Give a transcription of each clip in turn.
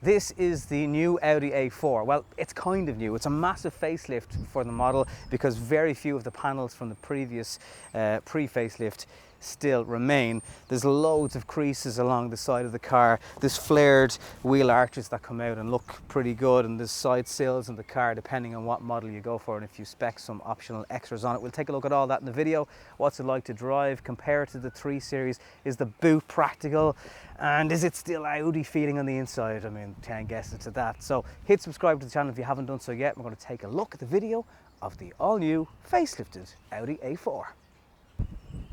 This is the new Audi A4. Well, it's kind of new. It's a massive facelift for the model because very few of the panels from the previous pre-facelift still remain. There's loads of creases along the side of the car. There's flared wheel arches that come out and look pretty good, and there's side sills in the car depending on what model you go for and if you spec some optional extras on it. We'll take a look at all that in the video. What's it like to drive? Compare it to the 3 Series. Is the boot practical? And is it still Audi feeling on the inside? I mean, 10 guesses to that. So hit subscribe to the channel if you haven't done so yet. We're going to take a look at the video of the all-new facelifted Audi A4.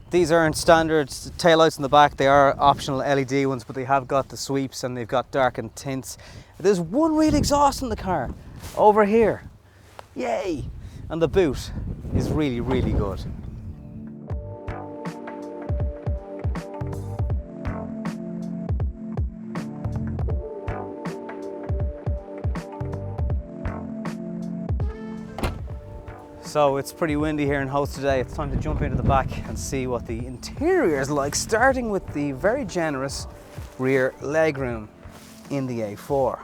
These aren't standard taillights in the back, they are optional LED ones, but they have got the sweeps and they've got darkened tints. There's one real exhaust in the car, over here. Yay! And the boot is really, really good. So it's pretty windy here in Host today. It's time to jump into the back and see what the interior is like, starting with the very generous rear legroom in the A4.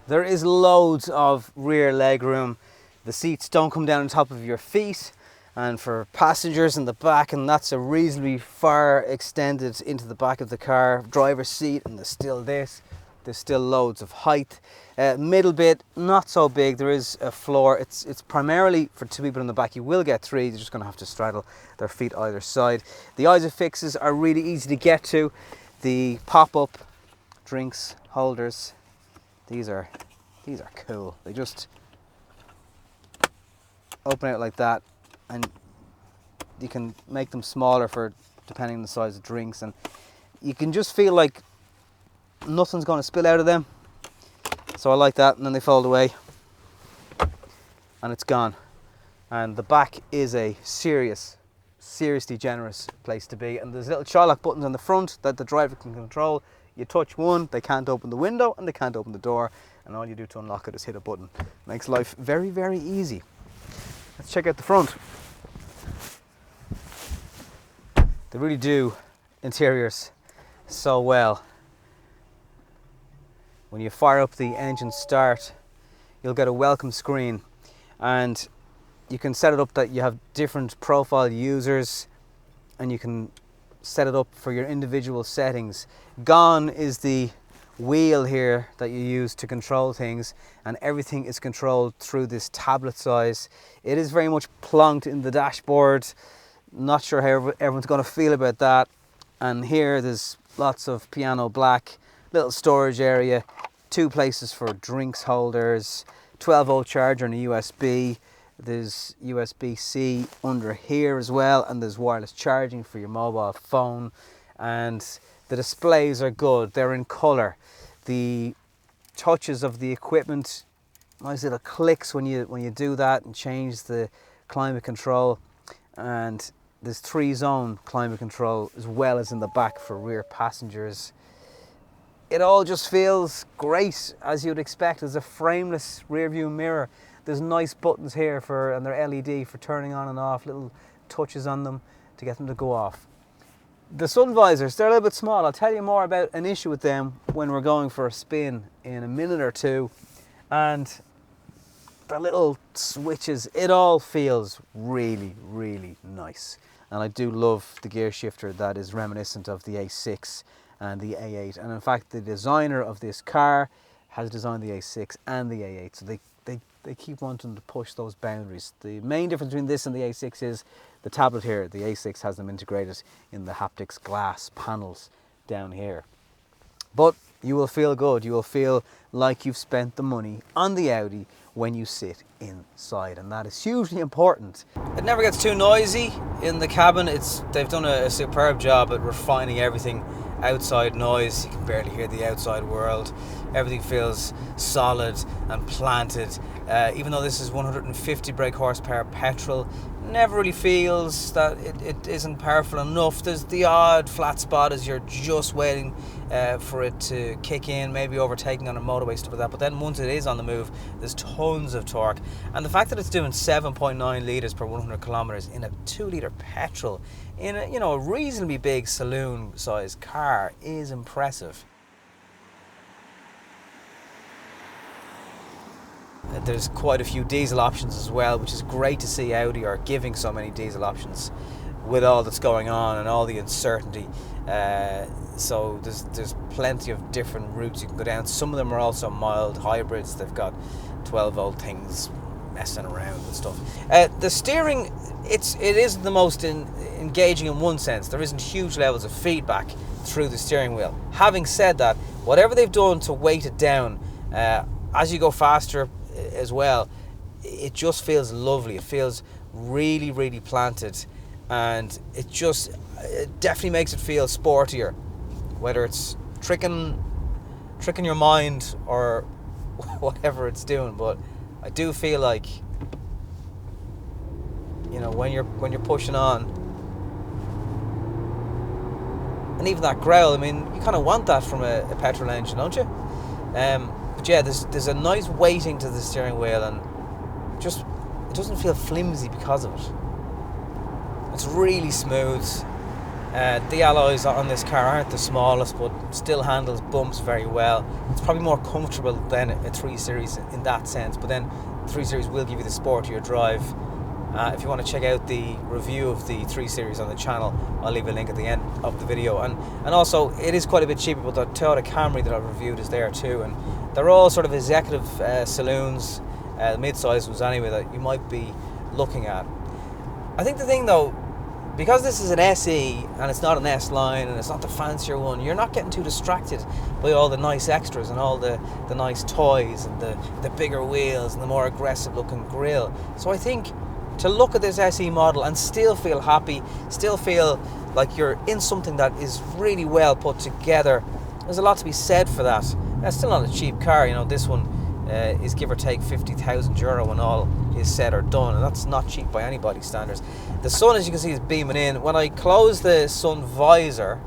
There is loads of rear legroom. The seats don't come down on top of your feet, and for passengers in the back, and that's a reasonably far extended into the back of the car. Driver's seat, and there's still this. There's still loads of height. Middle bit, not so big. There is a floor. It's primarily for 2 people in the back. You will get 3. You're just going to have to straddle their feet either side. The ISOFIXes are really easy to get to. The pop-up drinks holders, these are cool. They just open out like that, and you can make them smaller for depending on the size of drinks, and you can just feel like nothing's going to spill out of them. So I like that. And then they fold away and it's gone. And the back is a seriously generous place to be. And there's little child lock buttons on the front that the driver can control. You touch one, they can't open the window and they can't open the door, and all you do to unlock it is hit a button. Makes life very, very easy. Let's check out the front. They really do interiors so well. When you fire up the engine start, you'll get a welcome screen, and you can set it up that you have different profile users, and you can set it up for your individual settings. Gone is the wheel here that you use to control things, and everything is controlled through this tablet size. It is very much plonked in the dashboard. Not sure how everyone's going to feel about that. And here there's lots of piano black, little storage area, 2 places for drinks holders, 12-volt charger and a USB. There's USB-C under here as well, and there's wireless charging for your mobile phone. And the displays are good, they're in colour. The touches of the equipment, nice little clicks when you do that and change the climate control. And there's 3-zone climate control as well as in the back for rear passengers. It all just feels great, as you'd expect. There's a frameless rear view mirror. There's nice buttons here and they're LED for turning on and off, little touches on them to get them to go off. The sun visors, they're a little bit small. I'll tell you more about an issue with them when we're going for a spin in a minute or two. And the little switches, it all feels really, really nice. And I do love the gear shifter that is reminiscent of the A6 and the A8. And in fact, the designer of this car has designed the A6 and the A8. So they keep wanting to push those boundaries. The main difference between this and the A6 is the tablet here. The A6 has them integrated in the haptics glass panels down here. But you will feel good. You will feel like you've spent the money on the Audi when you sit inside, and that is hugely important. It never gets too noisy in the cabin. They've done a superb job at refining everything. Outside noise, you can barely hear the outside world. Everything feels solid and planted. Even though this is 150 brake horsepower petrol, never really feels that it isn't powerful enough. There's the odd flat spot as you're just waiting for it to kick in, maybe overtaking on a motorway, stuff like that. But then once it is on the move, there's tons of torque. And the fact that it's doing 7.9 litres per 100 kilometres in a 2-litre petrol in a reasonably big saloon size car is impressive. there's quite a few diesel options as well, which is great to see Audi are giving so many diesel options with all that's going on and all the uncertainty. So there's plenty of different routes you can go down. Some of them are also mild hybrids. They've got 12-volt things messing around and stuff. The steering, it isn't the most engaging in one sense. There isn't huge levels of feedback through the steering wheel. Having said that, whatever they've done to weight it down, as you go faster as well, it just feels lovely. It feels really, really planted, and it definitely makes it feel sportier, whether it's tricking your mind or whatever it's doing. But I do feel like, you know, when you're pushing on, and even that growl, I mean, you kind of want that from a petrol engine, don't you? But yeah, there's a nice weighting to the steering wheel, and it doesn't feel flimsy because of it. It's really smooth. The alloys on this car aren't the smallest, but still handles bumps very well. It's probably more comfortable than a 3 Series in that sense, but then 3 Series will give you the sportier drive. If you want to check out the review of the 3 Series on the channel, I'll leave a link at the end of the video. And also, it is quite a bit cheaper, but the Toyota Camry that I've reviewed is there too. And they're all sort of executive saloons, mid-size ones anyway, that you might be looking at. I think the thing though, because this is an SE and it's not an S-Line and it's not the fancier one, you're not getting too distracted by all the nice extras and all the nice toys and the bigger wheels and the more aggressive looking grille. So I think to look at this SE model and still feel happy, still feel like you're in something that is really well put together, there's a lot to be said for that. That's still not a cheap car, you know. This one is give or take €50,000 when all is said or done, and that's not cheap by anybody's standards. The sun, as you can see, is beaming in. When I close the sun visor,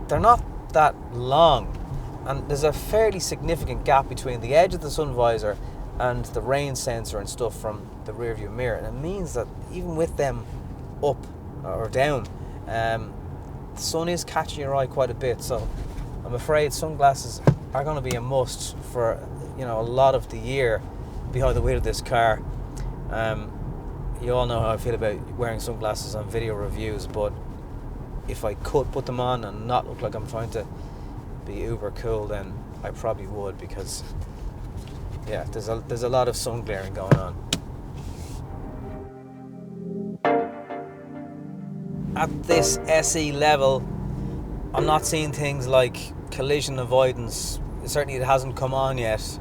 they're not that long, and there's a fairly significant gap between the edge of the sun visor and the rain sensor and stuff from the rear view mirror, and it means that even with them up or down, the sun is catching your eye quite a bit. So I'm afraid sunglasses are going to be a must for, you know, a lot of the year behind the wheel of this car. You all know how I feel about wearing sunglasses on video reviews, but if I could put them on and not look like I'm trying to be uber cool, then I probably would, because yeah, there's a lot of sun glaring going on. At this SE level, I'm not seeing things like collision avoidance. Certainly it hasn't come on yet.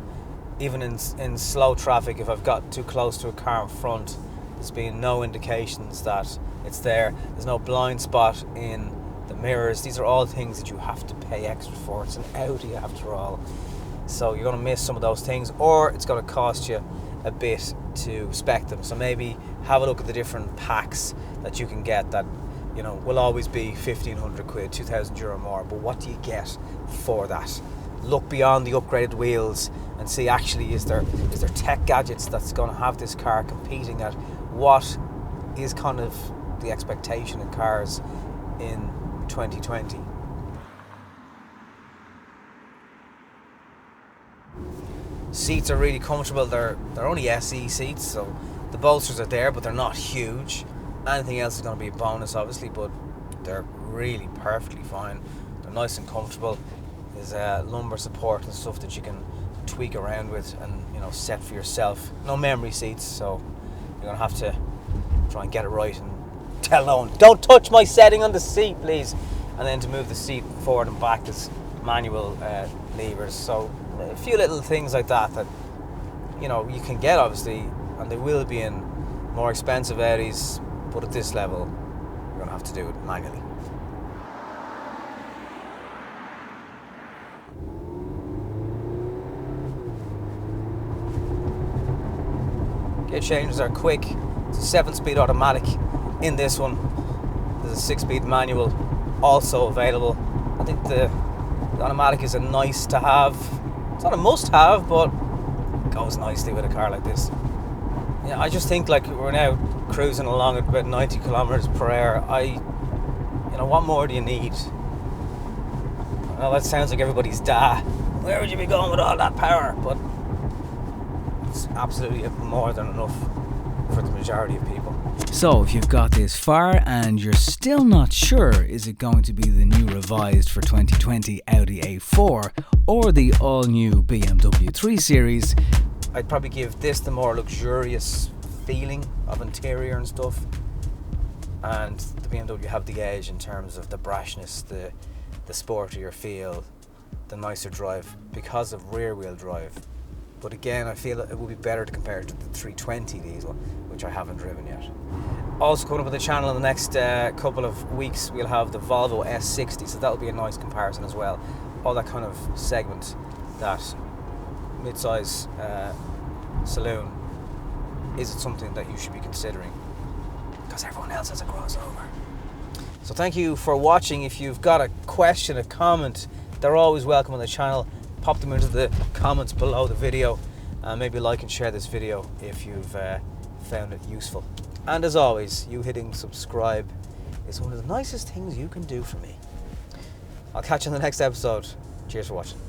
Even in slow traffic, if I've got too close to a car in front, there's been no indications that it's there. There's no blind spot in the mirrors. These are all things that you have to pay extra for. It's an Audi after all. So you're going to miss some of those things, or it's going to cost you a bit to spec them. So maybe have a look at the different packs that you can get that, you know, will always be 1,500 quid, €2,000 more. But what do you get for that? Look beyond the upgraded wheels and see, actually, is there tech gadgets that's going to have this car competing at what is kind of the expectation in cars in 2020. Seats are really comfortable. They're only SE seats, so the bolsters are there, but they're not huge. Anything else is going to be a bonus, obviously, but they're really perfectly fine. They're nice and comfortable. There's lumbar support and stuff that you can tweak around with and, you know, set for yourself. No memory seats, so you're going to have to try and get it right and tell no one, don't touch my setting on the seat, please. And then to move the seat forward and back, there's manual levers. So a few little things like that, you know, you can get, obviously, and they will be in more expensive Audis, but at this level, you're going to have to do it manually. Gear changes are quick. It's a 7-speed automatic in this one. There's a 6-speed manual also available. I think the automatic is a nice to have. It's not a must have, but it goes nicely with a car like this. Yeah, I just think, like, we're now cruising along at about 90 kilometers per hour. You know, what more do you need? I know that sounds like everybody's where would you be going with all that power? But it's absolutely more than enough for the majority of people. So if you've got this far and you're still not sure, is it going to be the new revised for 2020 Audi A4 or the all-new BMW 3 Series, I'd probably give this the more luxurious feeling of interior and stuff, and the BMW have the edge in terms of the brashness, the sportier feel, the nicer drive because of rear wheel drive. But again, I feel it would be better to compare it to the 320 diesel, which I haven't driven yet. Also coming up on the channel in the next couple of weeks, we'll have the Volvo S60, so that'll be a nice comparison as well. All that kind of segment, that mid-size saloon, is it something that you should be considering? Because everyone else has a crossover. So thank you for watching. If you've got a question, a comment, they're always welcome on the channel. Pop them into the comments below the video, and maybe like and share this video if you've found it useful. And as always, you hitting subscribe is one of the nicest things you can do for me. I'll catch you in the next episode. Cheers for watching.